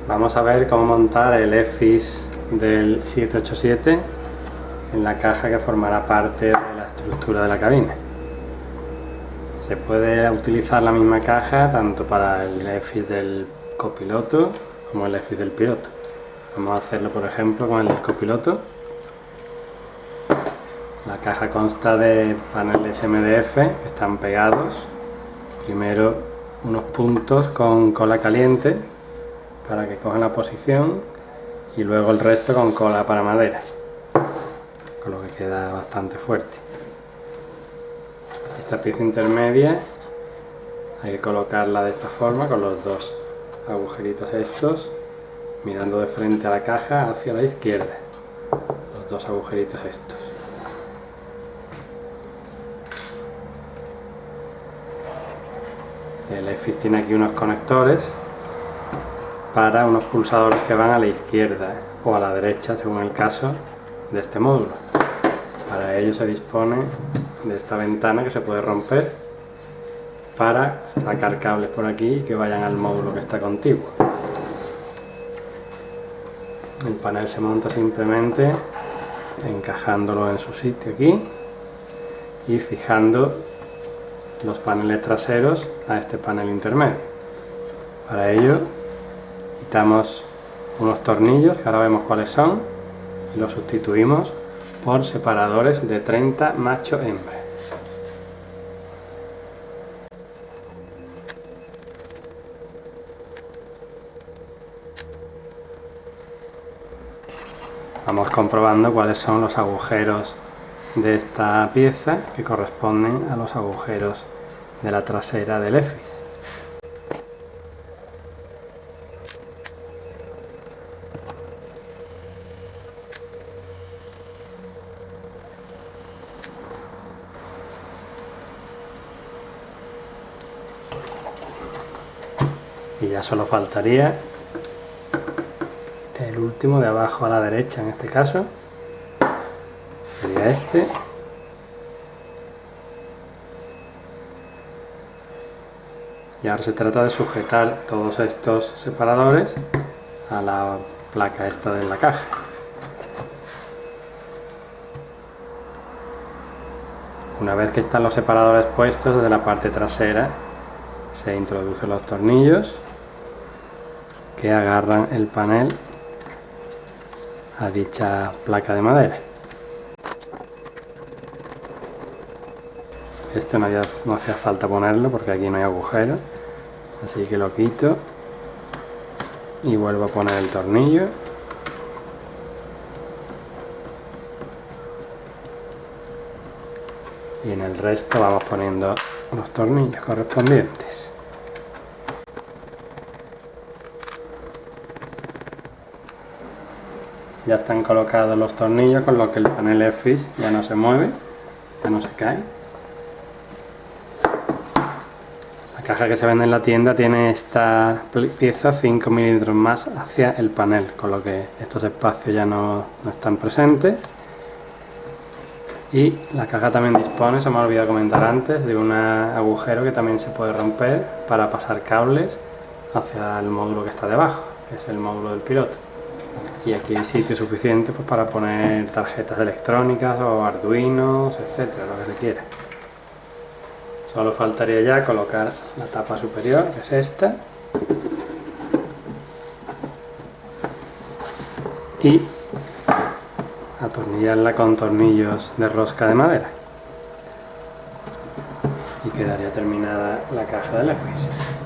Vamos a ver cómo montar el EFIS del 787 en la caja que formará parte de la estructura de la cabina. Se puede utilizar la misma caja tanto para el EFIS del copiloto como el EFIS del piloto. Vamos a hacerlo, por ejemplo, con el del copiloto. La caja consta de paneles MDF que están pegados. Primero unos puntos con cola caliente para que cojan la posición y luego el resto con cola para madera, con lo que queda bastante fuerte. Esta pieza intermedia hay que colocarla de esta forma, con los dos agujeritos estos, mirando de frente a la caja hacia la izquierda, los dos agujeritos estos. El EFIS tiene aquí unos conectores para unos pulsadores que van a la izquierda o a la derecha, según el caso de este módulo. Para ello se dispone de esta ventana que se puede romper para sacar cables por aquí y que vayan al módulo que está contiguo. El panel se monta simplemente encajándolo en su sitio aquí y fijando los paneles traseros a este panel intermedio. Para ello quitamos unos tornillos que ahora vemos cuáles son y los sustituimos por separadores de 30 macho-hembra. Vamos comprobando cuáles son los agujeros de esta pieza que corresponden a los agujeros de la trasera del EFIS. Y ya solo faltaría el último de abajo a la derecha, en este caso sería este. Y ahora se trata de sujetar todos estos separadores a la placa esta de la caja. Una vez que están los separadores puestos, desde la parte trasera se introducen los tornillos que agarran el panel a dicha placa de madera. Esto no hacía falta ponerlo porque aquí no hay agujero, así que lo quito y vuelvo a poner el tornillo. Y en el resto vamos poniendo los tornillos correspondientes. Ya están colocados los tornillos, con lo que el panel EFIS ya no se mueve, ya no se cae. La caja que se vende en la tienda tiene esta pieza 5 milímetros más hacia el panel, con lo que estos espacios ya no están presentes. Y la caja también dispone, se me ha olvidado comentar antes, de un agujero que también se puede romper para pasar cables hacia el módulo que está debajo, que es el módulo del piloto. Y aquí hay sitio suficiente pues, para poner tarjetas electrónicas o arduinos, etcétera, lo que se quiera. Solo faltaría ya colocar la tapa superior, que es esta, y atornillarla con tornillos de rosca de madera y quedaría terminada la caja del EFIS.